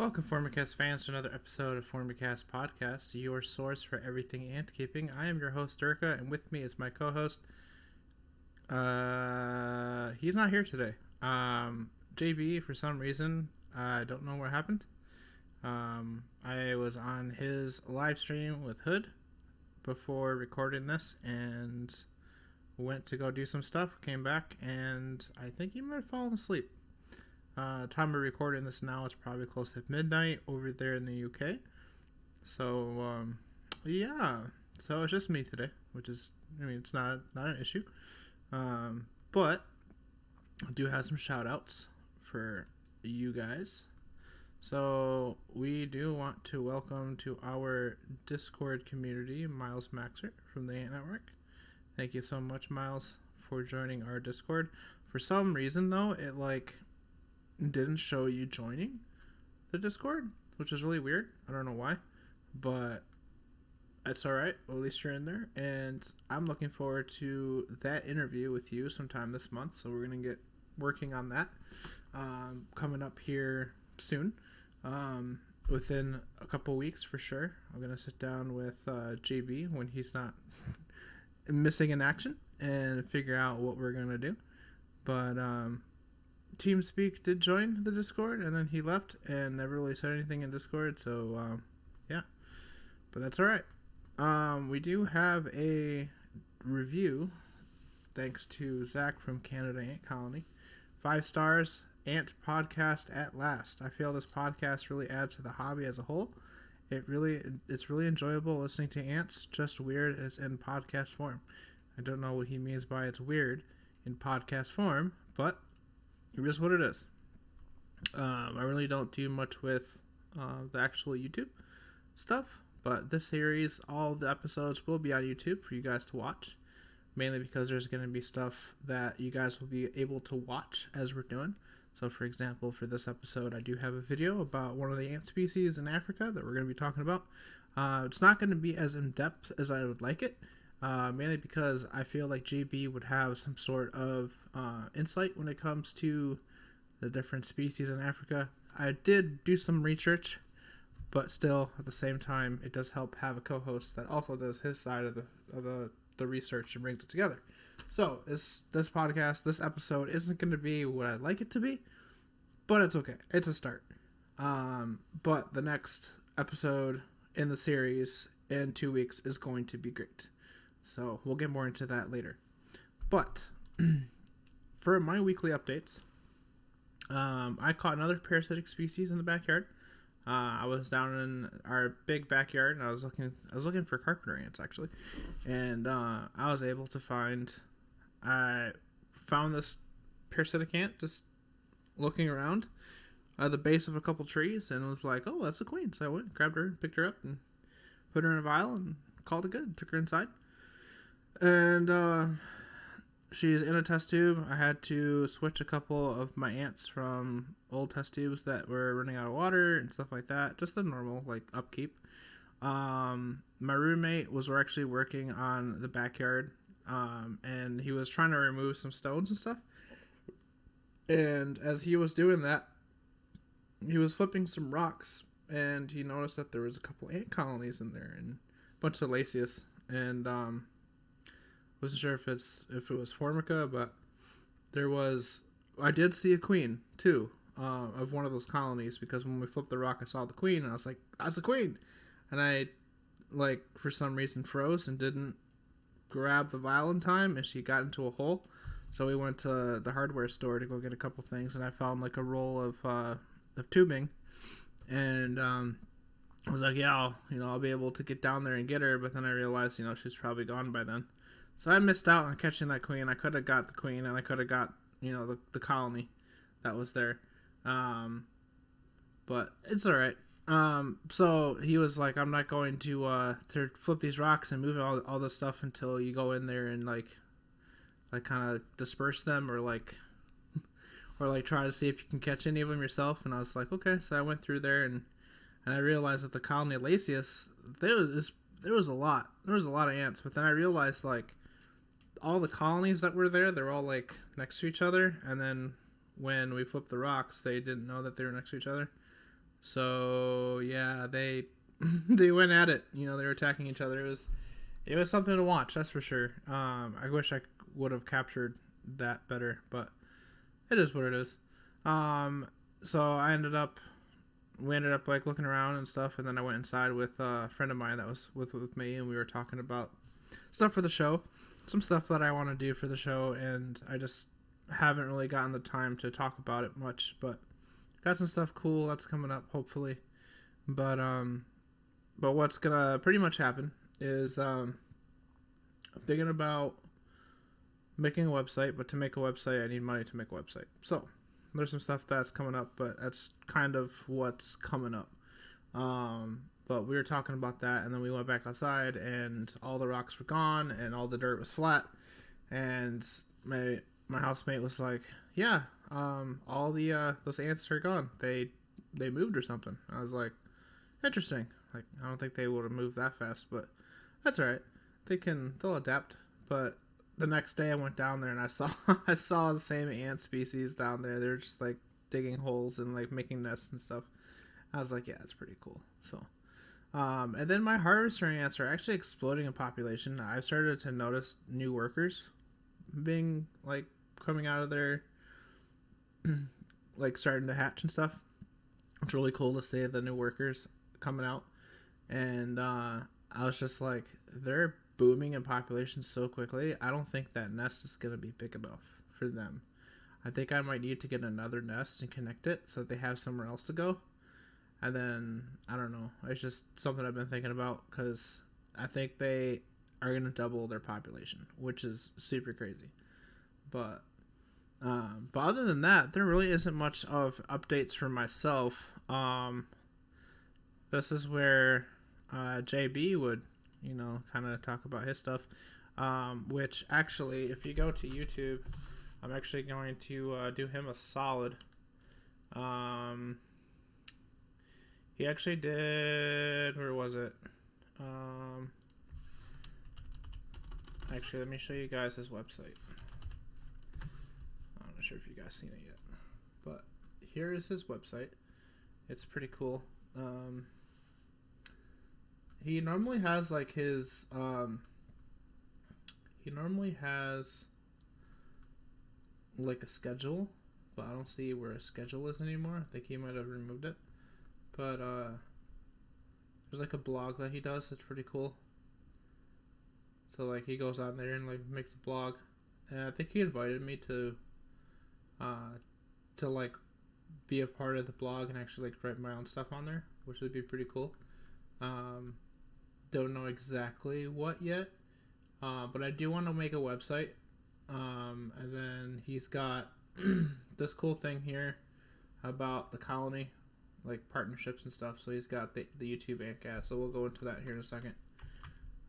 Welcome, Formicast fans, to another episode of Formicast Podcast, your source for everything ant keeping. I am your host, Durka, and with me is my co-host. He's not here today. JB, for some reason, I don't know what happened. I was on his live stream with Hood before recording this, and went to go do some stuff. Came back, and I think he might have fallen asleep. Time of recording this now is probably close to midnight over there in the UK. So, yeah. So it's just me today, which is, it's not an issue. But I do have some shout outs for you guys. So we do want to welcome to our Discord community, Miles Maxer from the Ant Network. Thank you so much, Miles, for joining our Discord. For some reason, though, it didn't show you joining the Discord, which is really weird. I don't know why, but that's all right. Well, at least you're in there, and I'm looking forward to that interview with you sometime this month. So we're gonna get working on that coming up here soon, within a couple weeks for sure. I'm gonna sit down with JB when he's not missing in action and figure out what we're gonna do. But TeamSpeak did join the Discord, and then he left and never really said anything in Discord, so yeah, but that's alright. We do have a review thanks to Zach from Canada Ant Colony. 5 stars, Ant Podcast at last. I feel this podcast really adds to the hobby as a whole. It's really enjoyable listening to ants, just weird as in podcast form. I don't know what he means by it's weird in podcast form, but it is what it is. I really don't do much with the actual YouTube stuff, but this series, all the episodes will be on YouTube for you guys to watch, mainly because there's going to be stuff that you guys will be able to watch as we're doing. So, for example, for this episode, I do have a video about one of the ant species in Africa that we're going to be talking about. It's not going to be as in-depth as I would like it, mainly because I feel like JB would have some sort of insight when it comes to the different species in Africa. I did do some research, but still, at the same time, it does help have a co-host that also does his side of the research and brings it together. So this podcast, this episode isn't going to be what I'd like it to be, but it's okay. It's a start. But the next episode in the series in 2 weeks is going to be great. So we'll get more into that later. But for my weekly updates, I caught another parasitic species in the backyard. I was down in our big backyard, and I was looking for carpenter ants actually, and I was able to I found this parasitic ant just looking around at the base of a couple trees, and was like, oh, that's a queen. So I went, grabbed her, picked her up, and put her in a vial, and called it good. Took her inside. And she's in a test tube. I had to switch a couple of my ants from old test tubes that were running out of water and stuff like that. Just the normal upkeep. My roommate was actually working on the backyard, and he was trying to remove some stones and stuff. And as he was doing that, he was flipping some rocks, and he noticed that there was a couple ant colonies in there and a bunch of Lasius. And wasn't sure if it was Formica, but I did see a queen too, of one of those colonies, because when we flipped the rock I saw the queen, and I was like, that's the queen. And I for some reason froze and didn't grab the vial in time, and she got into a hole. So we went to the hardware store to go get a couple things, and I found a roll of tubing, and I was like, yeah, I'll be able to get down there and get her. But then I realized, she's probably gone by then. So I missed out on catching that queen. I could have got the queen, and I could have got, the colony that was there. But it's all right. So he was like, I'm not going to flip these rocks and move all this stuff until you go in there and kind of disperse them, or try to see if you can catch any of them yourself. And I was like, okay. So I went through there, and I realized that the colony of Lasius, there was a lot of ants. But then I realized all the colonies that were there, they're all next to each other, and then when we flipped the rocks, they didn't know that they were next to each other. So yeah, they they went at it. You know, they were attacking each other. It was something to watch, that's for sure. I wish I would have captured that better, but it is what it is. Um, so we ended up like looking around and stuff, and then I went inside with a friend of mine that was with me, and we were talking about stuff for the show, some stuff that I want to do for the show, and I just haven't really gotten the time to talk about it much, but got some stuff cool that's coming up hopefully. But but what's gonna pretty much happen is I'm thinking about making a website, but to make a website I need money to make a website. So there's some stuff that's coming up, but that's kind of what's coming up. But we were talking about that, and then we went back outside, and all the rocks were gone, and all the dirt was flat. And my housemate was like, "Yeah, all the those ants are gone. They moved or something." I was like, "Interesting. Like, I don't think they would have moved that fast, but that's all right. They'll adapt." But the next day I went down there and I saw I saw the same ant species down there. They're just like digging holes and like making nests and stuff. I was like, yeah, it's pretty cool. So, and then my harvester ants are actually exploding in population. I've started to notice new workers being like coming out of there, like starting to hatch and stuff. It's really cool to see the new workers coming out. And I was just like, they're booming in population so quickly. I don't think that nest is going to be big enough for them. I think I might need to get another nest and connect it so that they have somewhere else to go. And then, I don't know. It's just something I've been thinking about because I think they are going to double their population, which is super crazy. But other than that, there really isn't much of updates for myself. This is where JB would, kind of talk about his stuff. Which actually, if you go to YouTube, I'm actually going to do him a solid. He actually did. Where was it? Actually, let me show you guys his website. I'm not sure if you guys seen it yet, but here is his website. It's pretty cool. He normally has like his he normally has like a schedule, but I don't see where a schedule is anymore. I think he might have removed it. But there's like a blog that he does. It's pretty cool. So like he goes on there and like makes a blog, and I think he invited me to like be a part of the blog and actually like write my own stuff on there, which would be pretty cool. Don't know exactly what yet, but I do want to make a website. And then he's got this cool thing here about the colony, like partnerships and stuff. So he's got the YouTube Antcast. So we'll go into that here in a second.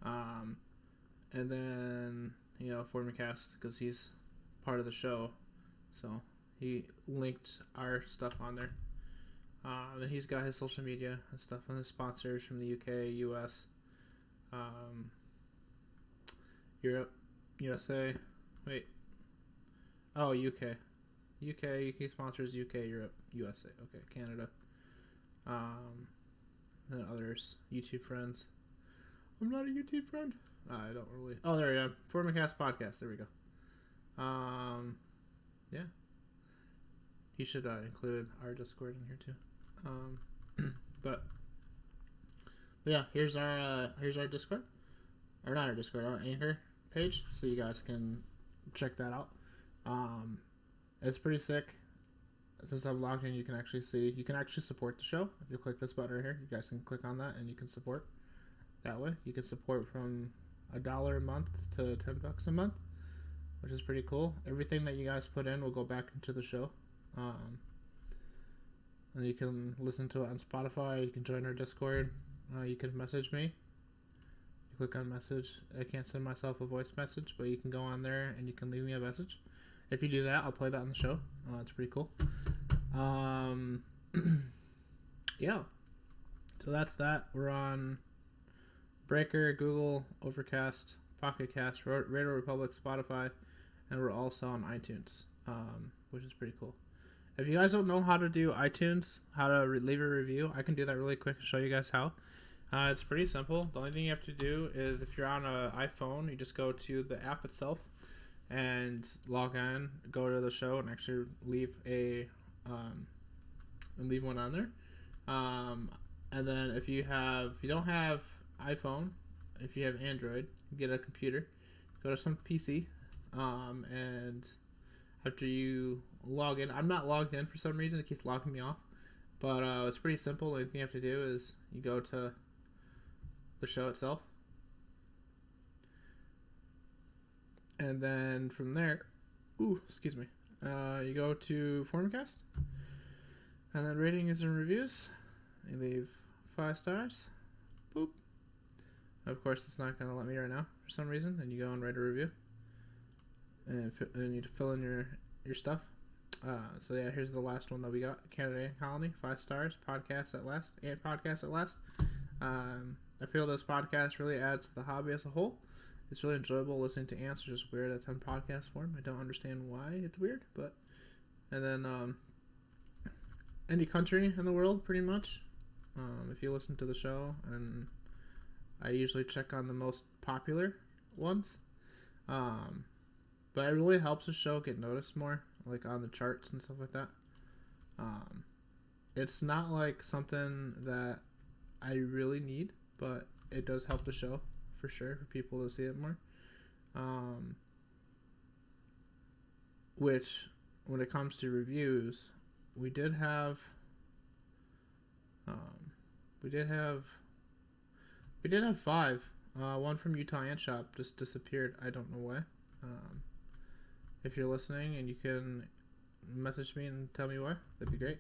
And then Formicast, because he's part of the show, so he linked our stuff on there. Then he's got his social media and stuff and his sponsors from the UK, US, Europe, USA. Wait. Oh, UK. UK sponsors UK, Europe, USA. Okay, Canada. Then others. YouTube friends. I'm not a YouTube friend. I don't really. Oh, there we go. Formicast podcast. There we go. Yeah. He should include our Discord in here too. But yeah, here's our Discord, or not our Discord, our Anchor page, so you guys can check that out. It's pretty sick. Since I'm logged in, you can actually support the show. If you click this button right here, you guys can click on that and you can support that way. You can support from $1 a month to $10 a month, which is pretty cool. Everything that you guys put in will go back into the show. And you can listen to it on Spotify. You can join our Discord. You can message me. You click on message. I can't send myself a voice message, but you can go on there and you can leave me a message. If you do that, I'll play that on the show. It's pretty cool. Yeah. So that's that. We're on Breaker, Google, Overcast, Pocket Cast, Radio Republic, Spotify, and we're also on iTunes, which is pretty cool. If you guys don't know how to do iTunes, how to leave a review, I can do that really quick and show you guys how. It's pretty simple. The only thing you have to do is if you're on an iPhone, you just go to the app itself and log in, go to the show, and actually leave one on there. And then if you don't have iPhone, if you have Android, you get a computer, go to some PC, and after you log in, I'm not logged in for some reason. It keeps locking me off, but it's pretty simple. The only thing you have to do is you go to the show itself, and then from there, you go to Formicast, and then ratings and reviews. You leave 5 stars. Boop. Of course, it's not going to let me right now for some reason. Then you go and write a review, and you fill in your stuff. So yeah, here's the last one that we got. Canada Ant Colony, 5 stars. Podcast at last. Ant Podcast at last. I feel this podcast really adds to the hobby as a whole. It's really enjoyable listening to ants. They're just weird at 10 podcast form. I don't understand why it's weird, but and then any country in the world, pretty much. If you listen to the show, and I usually check on the most popular ones. But it really helps the show get noticed more, like on the charts and stuff like that. It's not like something that I really need, but it does help the show for sure for people to see it more. Which, when it comes to reviews, we did have 5. One from Utah Ant Shop just disappeared. I don't know why. If you're listening and you can message me and tell me why, that'd be great.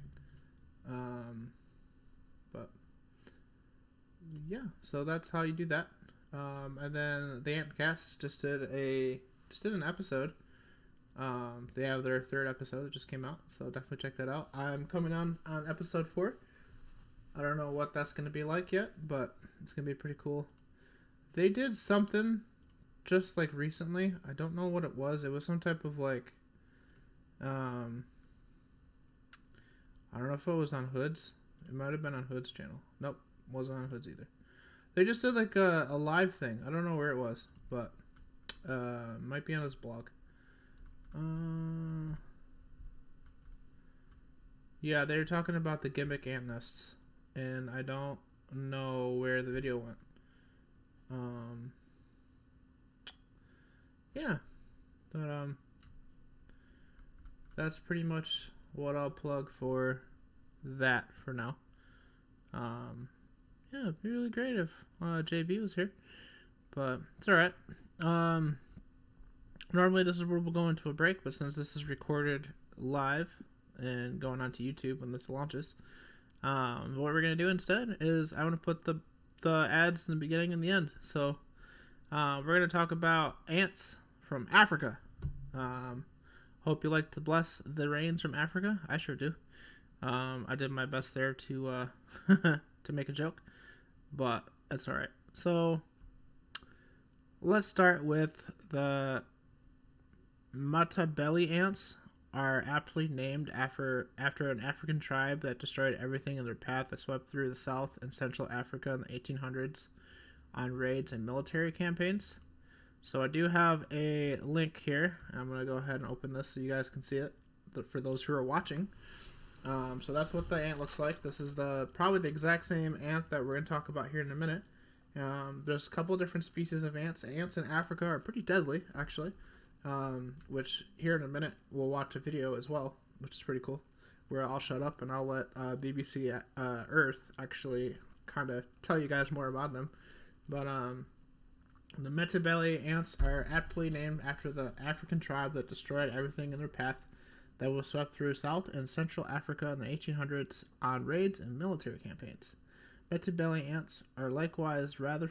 But yeah, so that's how you do that. And then the Antcast just did an episode. They have their 3rd episode that just came out, so definitely check that out. I'm coming on episode 4. I don't know what that's going to be like yet, but it's going to be pretty cool. They did something just like recently. I don't know what it was. It was some type of like, I don't know if it was on Hood's. It might have been on Hood's channel. Nope, wasn't on Hood's either. They just did like a live thing. I don't know where it was, but might be on his blog. Yeah, they were talking about the gimmick ant nests, and I don't know where the video went. Yeah, but that's pretty much what I'll plug for that for now. Yeah, it'd be really great if JB was here, but it's alright. Normally this is where we'll go into a break, but since this is recorded live and going onto YouTube when this launches, what we're going to do instead is I want to put the ads in the beginning and the end. So we're going to talk about ants from Africa. Hope you like to bless the rains from Africa. I sure do. I did my best there to to make a joke, but that's alright. So let's start with the Matabele ants. Are aptly named after an African tribe that destroyed everything in their path that swept through the South and Central Africa in the 1800s on raids and military campaigns. So I do have a link here. I'm going to go ahead and open this so you guys can see it for those who are watching. So that's what the ant looks like. This is probably the exact same ant that we're going to talk about here in a minute. There's a couple different species of ants. Ants in Africa are pretty deadly, actually. Which here in a minute we'll watch a video as well, which is pretty cool, where I'll shut up and I'll let BBC Earth actually kind of tell you guys more about them. But the Matabele ants are aptly named after the African tribe that destroyed everything in their path that was swept through South and Central Africa in the 1800s on raids and military campaigns. Matabele ants are likewise rather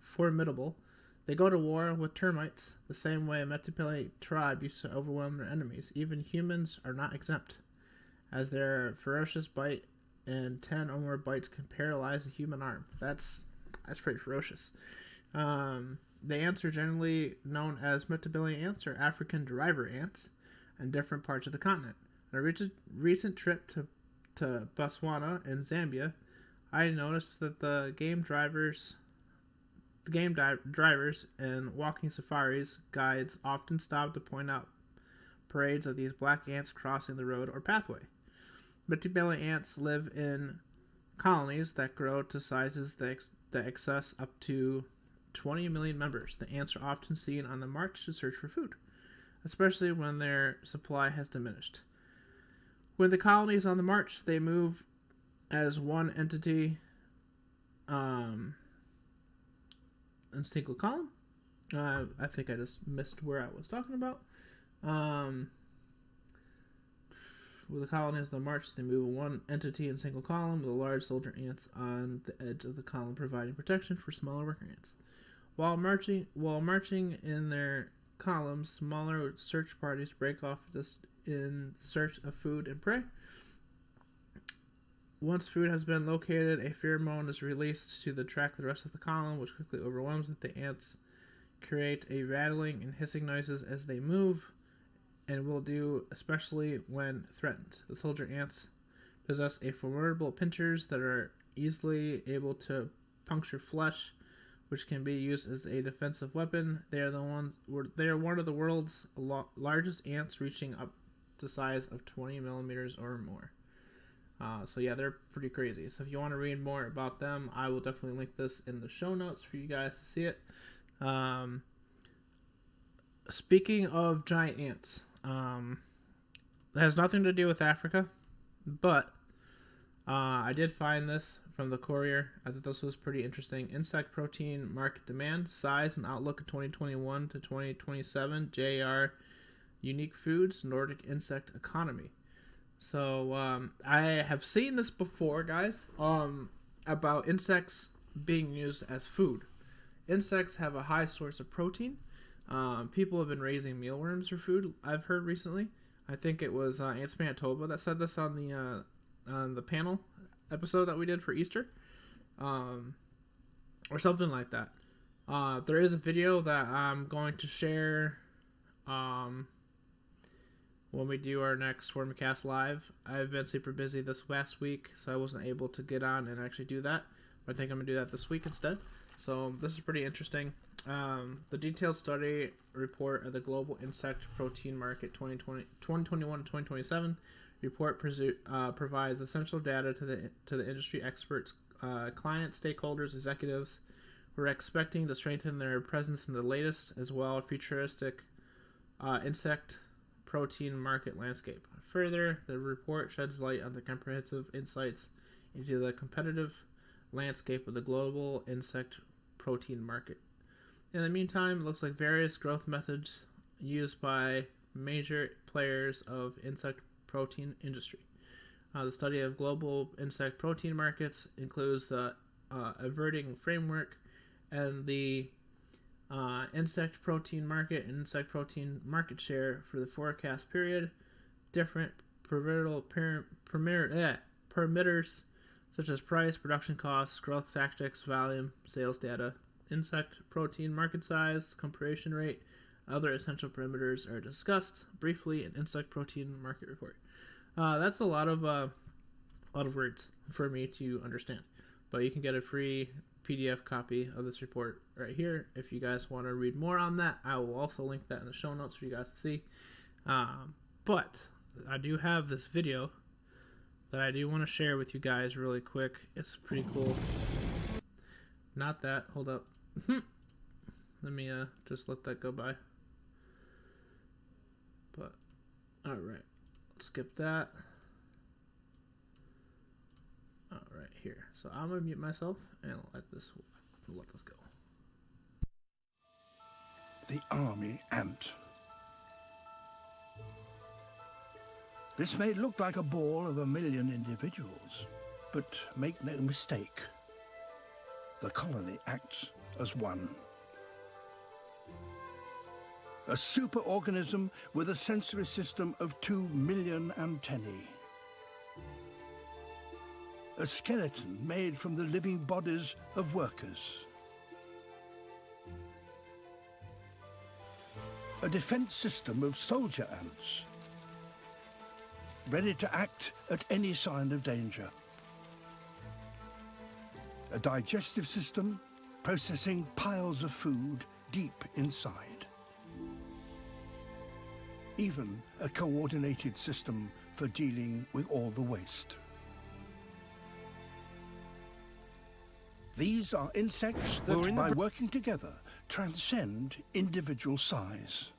formidable. They go to war with termites the same way a Matabele tribe used to overwhelm their enemies. Even humans are not exempt, as their ferocious bite and 10 or more bites can paralyze a human arm. That's pretty ferocious. The ants are generally known as Matabele ants or African driver ants in different parts of the continent. On a recent trip to Botswana and Zambia, I noticed that the drivers and walking safaris guides often stop to point out parades of these black ants crossing the road or pathway. Multi-belly ants live in colonies that grow to sizes that excess up to 20 million members. The ants are often seen on the march to search for food, especially when their supply has diminished. When the colony is on the march, they move as one entity in single column. I think I just missed where I was talking about. With the colony as the march, they move one entity in single column with the large soldier ants on the edge of the column, providing protection for smaller worker ants. While marching in their columns, smaller search parties break off in search of food and prey. Once food has been located, a pheromone is released to attract the rest of the column, which quickly overwhelms it. The ants create a rattling and hissing noises as they move, and will do especially when threatened. The soldier ants possess a formidable pincers that are easily able to puncture flesh, which can be used as a defensive weapon. They are one of the world's largest ants, reaching up to size of 20 millimeters or more. So yeah, they're pretty crazy. So if you want to read more about them, I will definitely link this in the show notes for you guys to see it. Speaking of giant ants, it has nothing to do with Africa, but I did find this from the Courier. I thought this was pretty interesting. Insect protein market demand, size, and outlook of 2021 to 2027. JR Unique Foods, Nordic Insect Economy. So I have seen this before, guys, about insects being used as food. Insects have a high source of protein. People have been raising mealworms for food, I've heard recently. I think it was Ants Manitoba that said this on the panel episode that we did for Easter, or something like that. There is a video that I'm going to share when we do our next Formicast live. I've been super busy this last week, so I wasn't able to get on and actually do that. But I think I'm going to do that this week instead. So this is pretty interesting. The detailed study report of the global insect protein market 2021 to 2027 report provides essential data to the industry experts, clients, stakeholders, executives who are expecting to strengthen their presence in the latest as well futuristic insect protein market landscape. Further, the report sheds light on the comprehensive insights into the competitive landscape of the global insect protein market. In the meantime, it looks like various growth methods used by major players of insect protein industry. The study of global insect protein markets includes the averting framework and the insect protein market and insect protein market share for the forecast period. Different parameters such as price, production costs, growth tactics, volume, sales data, insect protein market size, comparison rate, other essential parameters are discussed briefly in insect protein market report. That's a lot of words for me to understand, but you can get a free PDF copy of this report right here. If you guys want to read more on that, I will also link that in the show notes for you guys to see. But I do have this video that I do want to share with you guys really quick. It's pretty cool. Not that. Hold up. Let me just let that go by. But alright, let's skip that. Alright, here. So I'm gonna mute myself and let this go. The army ant. This may look like a ball of 1 million individuals, but make no mistake, the colony acts as one. A superorganism with a sensory system of 2 million antennae. A skeleton made from the living bodies of workers. A defense system of soldier ants. ready to act at any sign of danger. A digestive system processing piles of food deep inside. Even a coordinated system for dealing with all the waste. These are insects that, by working together, transcend individual size.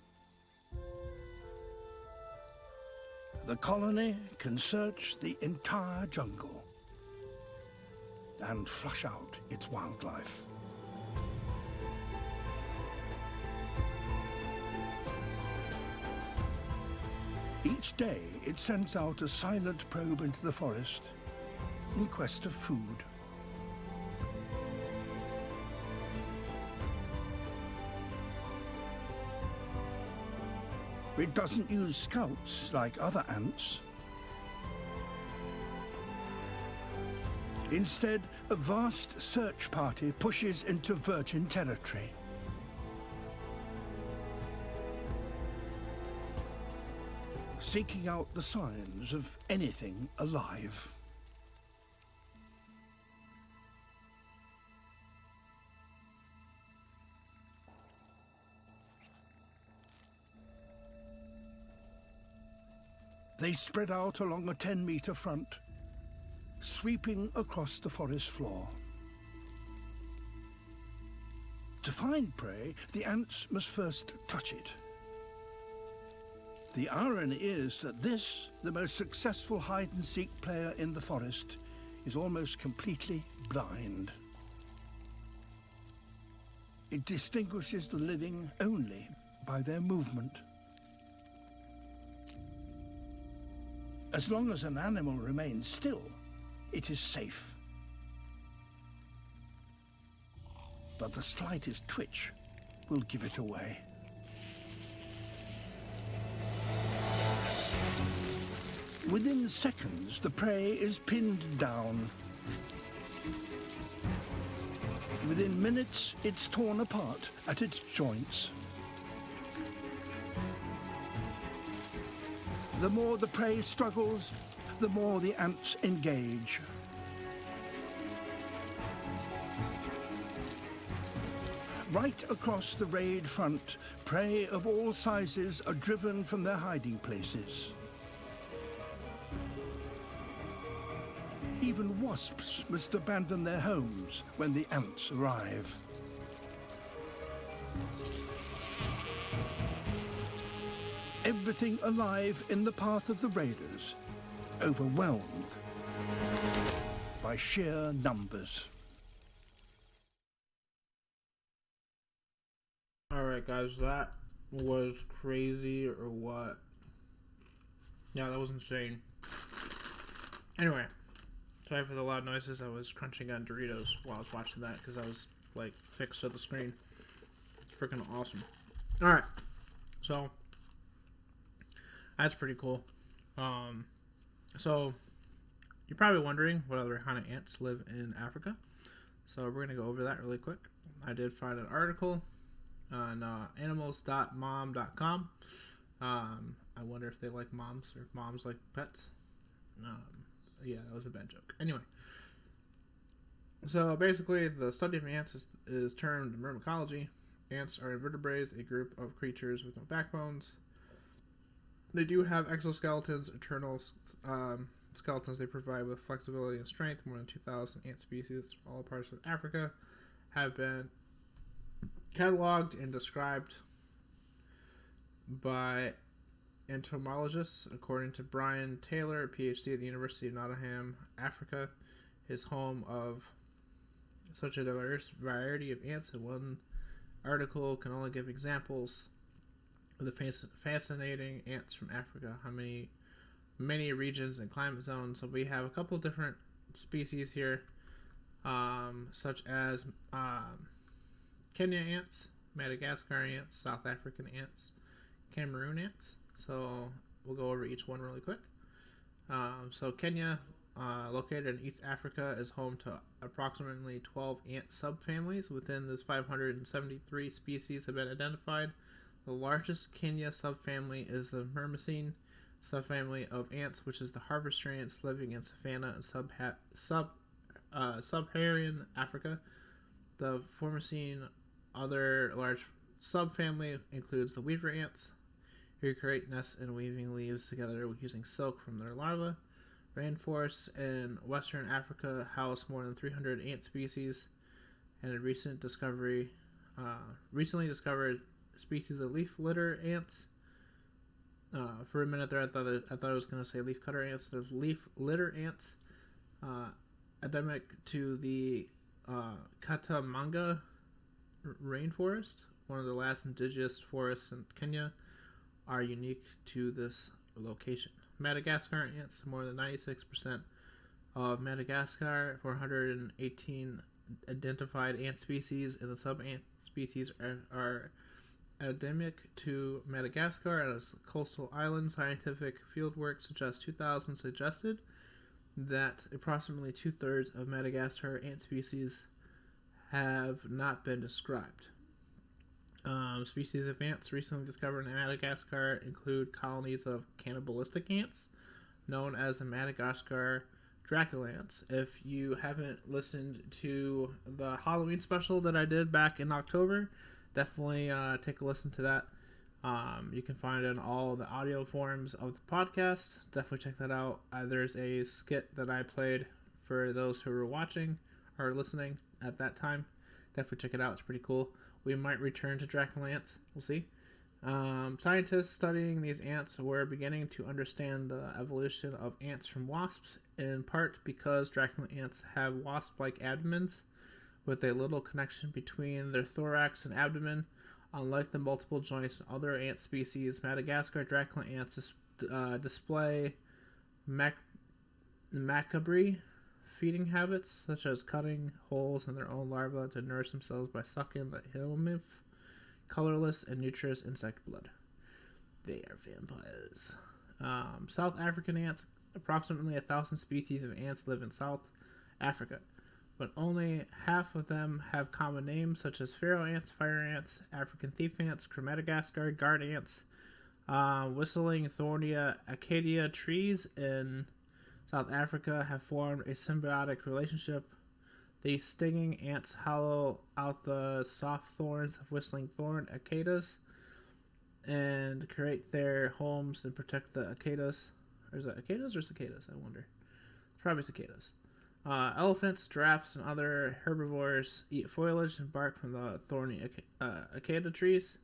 The colony can search the entire jungle and flush out its wildlife. Each day, it sends out a silent probe into the forest in quest of food. It doesn't use scouts like other ants. Instead, a vast search party pushes into virgin territory. Seeking out the signs of anything alive. They spread out along a 10-meter front, sweeping across the forest floor. To find prey, the ants must first touch it. The irony is that this, the most successful hide-and-seek player in the forest, is almost completely blind. It distinguishes the living only by their movement. As long as an animal remains still, it is safe. But the slightest twitch will give it away. Within seconds, the prey is pinned down. Within minutes, it's torn apart at its joints. The more the prey struggles, the more the ants engage. Right across the raid front, prey of all sizes are driven from their hiding places. Even wasps must abandon their homes when the ants arrive. Everything alive in the path of the raiders, overwhelmed by sheer numbers. Alright guys, that was crazy or what? Yeah, that was insane. Anyway, sorry for the loud noises. I was crunching on Doritos while I was watching that because I was like fixed to the screen. It's freaking awesome. Alright, so that's pretty cool. So you're probably wondering what other kind of ants live in Africa. So we're going to go over that really quick. I did find an article on animals.mom.com. I wonder if they like moms or if moms like pets. Yeah, that was a bad joke. Anyway, so basically the study of ants is termed myrmecology. Ants are invertebrates, a group of creatures with no backbones. They do have exoskeletons, internal skeletons. They provide with flexibility and strength. More than 2,000 ant species from all parts of Africa have been cataloged and described by entomologists. According to Brian Taylor, a PhD at the University of Nottingham, Africa is home of such a diverse variety of ants that one article can only give examples of the fascinating ants from Africa. How many regions and climate zones. So we have a couple different species here, such as Kenya ants, Madagascar ants, South African ants, Cameroon ants. So we'll go over each one really quick. So Kenya, located in East Africa, is home to approximately 12 ant subfamilies. Within this, 573 species have been identified. The largest Kenya subfamily is the Myrmecine, subfamily of ants, which is the harvester ants living in savanna and sub-Saharan Africa. The Formicine other large subfamily includes the weaver ants, who create nests and weaving leaves together using silk from their larvae. Rainforests in Western Africa house more than 300 ant species, and a recently discovered species of leaf litter ants. For a minute there, I thought it was going to say leaf cutter ants. There's leaf litter ants, endemic to the Katamanga rainforest, one of the last indigenous forests in Kenya, are unique to this location. Madagascar ants, more than 96% of Madagascar, 418 identified ant species, and the sub-ant species are endemic to Madagascar as a coastal island. Scientific fieldwork suggests 2000 suggested that approximately 2/3 of Madagascar ant species have not been described. Species of ants recently discovered in Madagascar include colonies of cannibalistic ants, known as the Madagascar Dracula ants. If you haven't listened to the Halloween special that I did back in October, definitely take a listen to that. You can find it in all the audio forms of the podcast. Definitely check that out. There's a skit that I played for those who were watching or listening at that time. Definitely check it out. It's pretty cool. We might return to Dracula ants. We'll see. Scientists studying these ants were beginning to understand the evolution of ants from wasps, in part because Dracula ants have wasp-like abdomens with a little connection between their thorax and abdomen. Unlike the multiple joints in other ant species, Madagascar Dracula ants display macabre feeding habits, such as cutting holes in their own larvae to nourish themselves by sucking the helminth, colorless and nutritious insect blood. They are vampires. South African ants, approximately 1,000 species of ants live in South Africa, but only half of them have common names such as pharaoh ants, fire ants, African thief ants, Madagascar guard ants, whistling thornia acacia trees in South Africa have formed a symbiotic relationship. These stinging ants hollow out the soft thorns of whistling thorn acacias and create their homes and protect the acacias. Or is that acacias or cicadas? I wonder. It's probably cicadas. Elephants, giraffes, and other herbivores eat foliage and bark from the thorny acacia trees,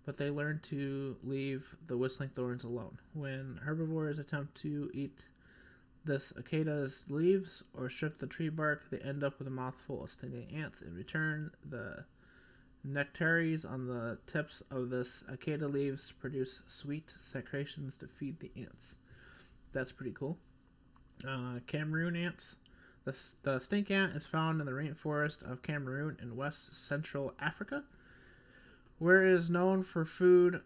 but they learn to leave the whistling thorns alone. When herbivores attempt to eat this acacia's leaves or strip the tree bark, they end up with a mouthful of stinging ants. In return, the nectaries on the tips of this acacia leaves produce sweet secretions to feed the ants. That's pretty cool. Cameroon ants. The stink ant is found in the rainforest of Cameroon in West Central Africa, where it is known for food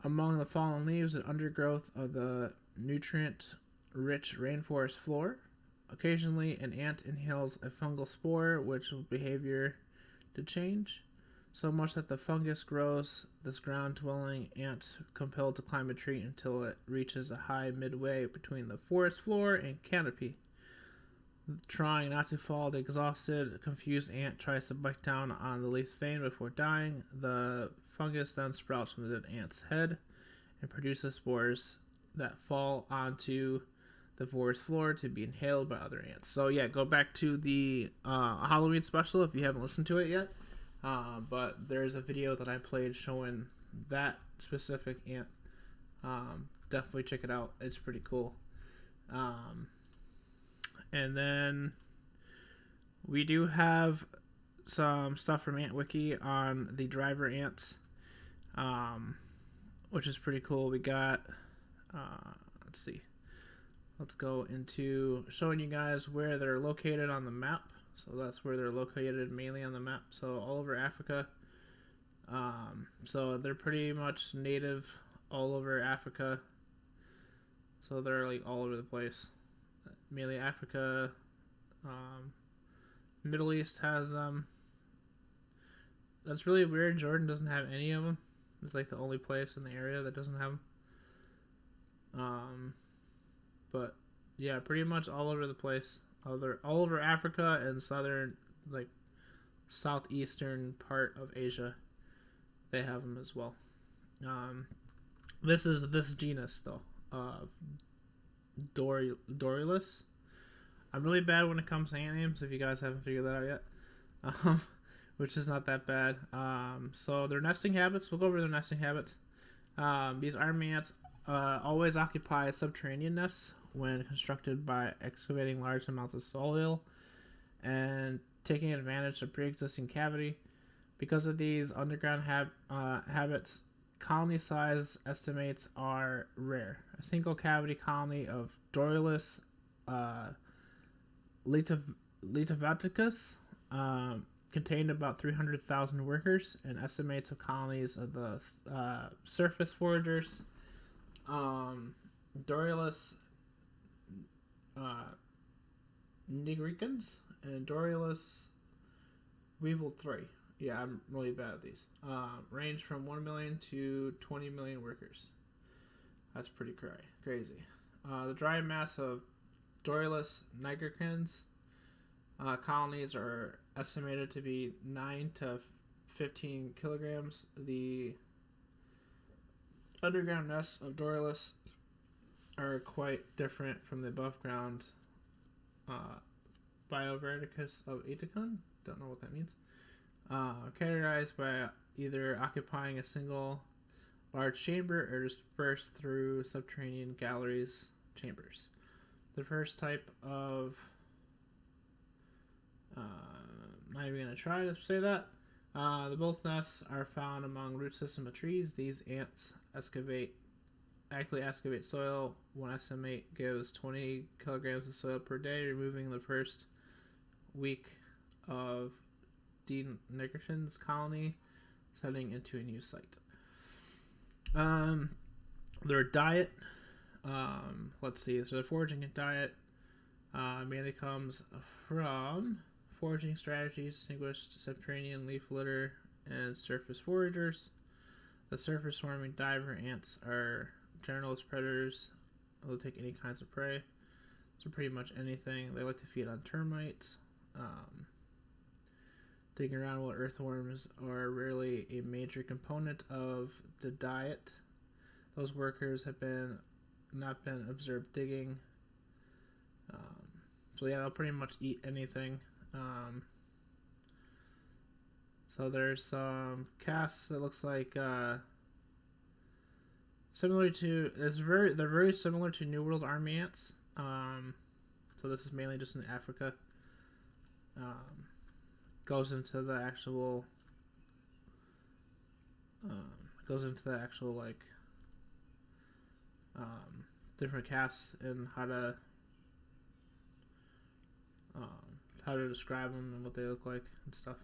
among the fallen leaves and undergrowth of the nutrient-rich rainforest floor. Occasionally, an ant inhales a fungal spore, which will behavior to change, so much that the fungus grows this ground-dwelling ant compelled to climb a tree until it reaches a high midway between the forest floor and canopy. Trying not to fall, the exhausted, confused ant tries to bite down on the leaf's vein before dying. The fungus then sprouts from the dead ant's head and produces spores that fall onto the forest floor to be inhaled by other ants. So yeah, go back to the Halloween special if you haven't listened to it yet. But there's a video that I played showing that specific ant. Definitely check it out. It's pretty cool. And then we do have some stuff from Ant Wiki on the driver ants, which is pretty cool. We got, let's see. Let's go into showing you guys where they're located on the map. So that's where they're located mainly on the map. So all over Africa. So they're pretty much native all over Africa. So they're like all over the place. Mainly Africa. Middle East has them. That's really weird. Jordan doesn't have any of them. It's like the only place in the area that doesn't have them. But yeah, pretty much all over the place. All over Africa and southern, like southeastern part of Asia, they have them as well. This genus though, Dorylus. I'm really bad when it comes to ant names. If you guys haven't figured that out yet, which is not that bad. So their nesting habits. We'll go over their nesting habits. These army ants always occupy subterranean nests when constructed by excavating large amounts of soil and taking advantage of pre-existing cavity. Because of these underground habits, colony size estimates are rare. A single cavity colony of Dorylus litivaticus contained about 300,000 workers, and estimates of colonies of the surface foragers Dorylus nigricans and Dorylus weevil 3. Yeah, I'm really bad at these. Range from 1 million to 20 million workers. That's pretty crazy. The dry mass of Dorylus nigricans colonies are estimated to be 9 to 15 kilograms. The underground nests of Dorylus are quite different from the above ground Bioverticus of Aticon. Don't know what that means. Characterized by either occupying a single large chamber or dispersed through subterranean galleries chambers. The first type of not even going to try to say that. The both nests are found among root system of trees. These ants actively excavate soil. One estimate gives 20 kilograms of soil per day, removing the first week of denigration colony, setting into a new site. Their diet, let's see, so their foraging and diet mainly comes from foraging strategies, distinguished subterranean leaf litter, and surface foragers. The surface swarming diver ants are generalist predators. They'll take any kinds of prey, so pretty much anything. They like to feed on termites. Digging around while earthworms are rarely a major component of the diet. Those workers have not been observed digging. So yeah, they'll pretty much eat anything. So there's some casts that looks like they're very similar to New World army ants. So this is mainly just in Africa. Goes into the actual like different casts and how to describe them and what they look like and stuff.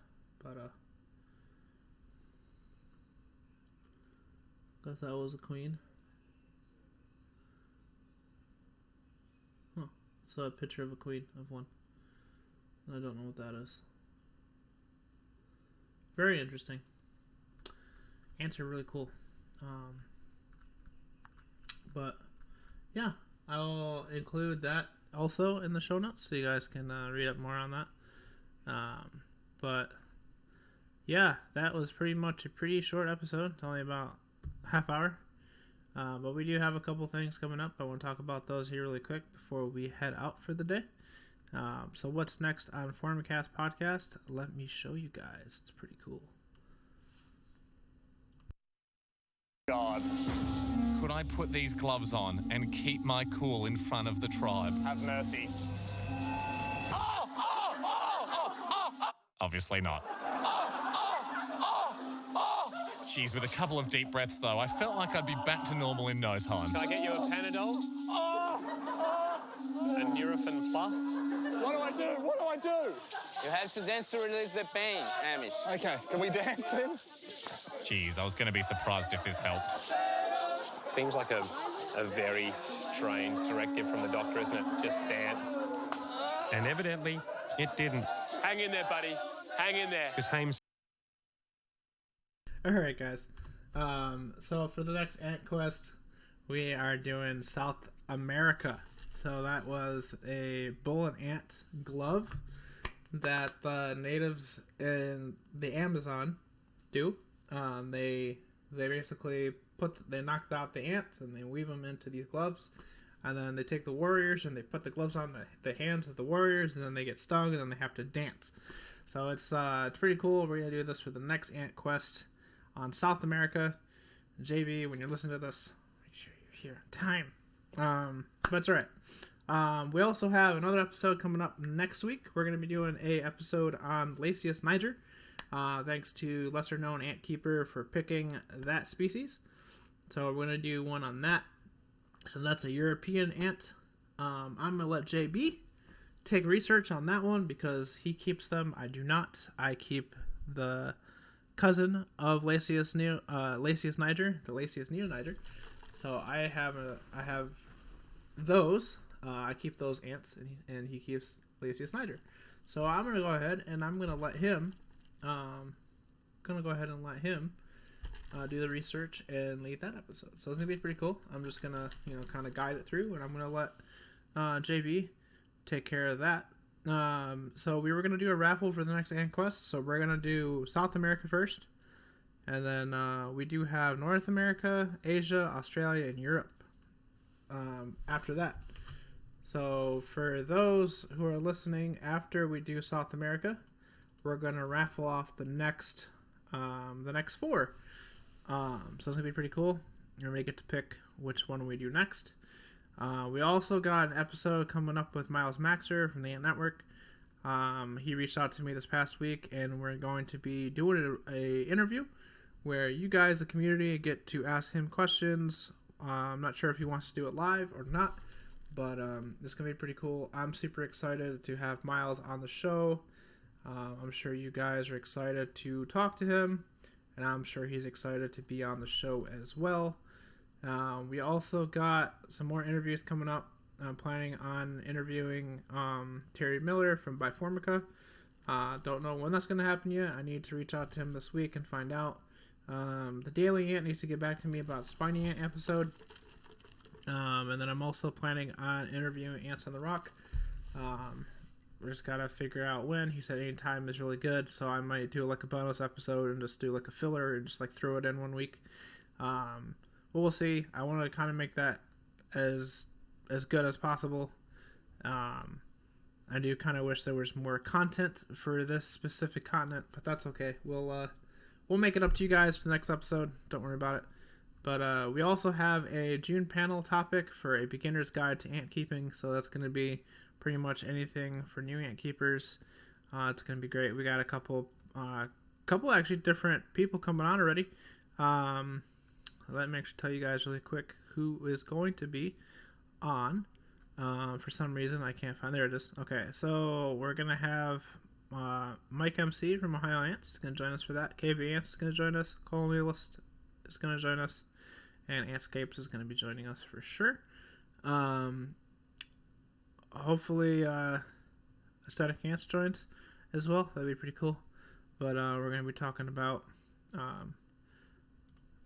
But guess that was a queen. Huh. So a picture of a queen of one. I don't know what that is. Very interesting. Ants are really cool. But yeah, I'll include that also in the show notes so you guys can read up more on that. But yeah, that was pretty much a pretty short episode. It's only about half hour. But we do have a couple things coming up. I want to talk about those here really quick before we head out for the day. So what's next on Formicast podcast? Let me show you guys. It's pretty cool. God. Could I put these gloves on and keep my cool in front of the tribe? Have mercy. Obviously not. Jeez, with a couple of deep breaths though, I felt like I'd be back to normal in no time. Can I get you a Panadol? A Nurofen Plus? What do I do? What do I do? You have to dance to release the pain, Amish. Okay, can we dance then? Jeez, I was going to be surprised if this helped. Seems like a very strange directive from the doctor, isn't it? Just dance. And evidently, it didn't. Hang in there, buddy. Hang in there. Because Hames... Alright, guys. So for the next Ant Quest, we are doing South America. So that was a bull and ant glove that the natives in the Amazon do. They basically they knock out the ants and they weave them into these gloves, and then they take the warriors and they put the gloves on the hands of the warriors, and then they get stung and then they have to dance. So it's pretty cool. We're gonna do this for the next ant quest on South America. JB, when you're listening to this, make sure you're here on time. But it's alright. We also have another episode coming up next week. We're going to be doing a episode on Lasius niger. Thanks to lesser known ant keeper for picking that species. So we're going to do one on that. So that's a European ant. I'm going to let JB take research on that one because he keeps them. I do not. I keep the cousin of Lasius niger, the Lasius neoniger. So I have those. I keep those ants, and he keeps Lasius niger. So I'm gonna go ahead and I'm gonna let him. Do the research and lead that episode. So it's gonna be pretty cool. I'm just gonna kind of guide it through, and I'm gonna let JB take care of that. So we were gonna do a raffle for the next ant quest. So we're gonna do South America first, and then we do have North America, Asia, Australia, and Europe after that. So for those who are listening, after we do South America, we're gonna raffle off the next 4. So it's gonna be pretty cool. You're gonna get to pick which one we do next. We also got an episode coming up with Miles Maxer from the Ant Network. He reached out to me this past week, and we're going to be doing a interview where you guys, the community, get to ask him questions. I'm not sure if he wants to do it live or not, but it's going to be pretty cool. I'm super excited to have Miles on the show. I'm sure you guys are excited to talk to him, and I'm sure he's excited to be on the show as well. We also got some more interviews coming up. I'm planning on interviewing Terry Miller from By Formica. Don't know when that's going to happen yet. I need to reach out to him this week and find out. The Daily Ant needs to get back to me about Spiny Ant episode. And then I'm also planning on interviewing Ants on the Rock. We just got to figure out when. He said any time is really good, so I might do like a bonus episode and just do like a filler and just like throw it in one week. But we'll see. I want to kind of make that as good as possible. I do kind of wish there was more content for this specific continent, but that's okay. We'll make it up to you guys for the next episode. Don't worry about it. But we also have a June panel topic for a beginner's guide to ant keeping, so that's going to be pretty much anything for new ant keepers. It's going to be great. We got a couple actually different people coming on already. Let me actually tell you guys really quick who is going to be on. For some reason, I can't find. There it is. Okay, so we're going to have Mike MC from Ohio Ants is going to join us for that. KB Ants is going to join us. Colonialist is going to join us. And Antscapes is going to be joining us for sure. Hopefully, Aesthetic Ants joins as well. That'd be pretty cool. But we're going to be talking about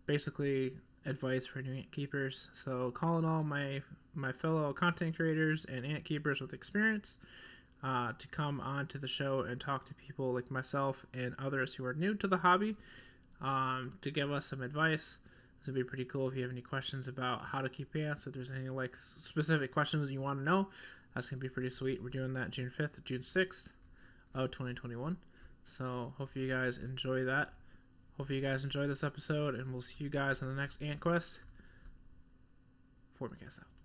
basically advice for new ant keepers. So calling all my fellow content creators and ant keepers with experience to come onto the show and talk to people like myself and others who are new to the hobby to give us some advice. This would be pretty cool. If you have any questions about how to keep ants, if there's any like specific questions you want to know, that's gonna be pretty sweet. We're doing that June 5th, June 6th of 2021. So hopefully you guys enjoy that. Hopefully you guys enjoy this episode, and we'll see you guys on the next Ant Quest. Formicast out.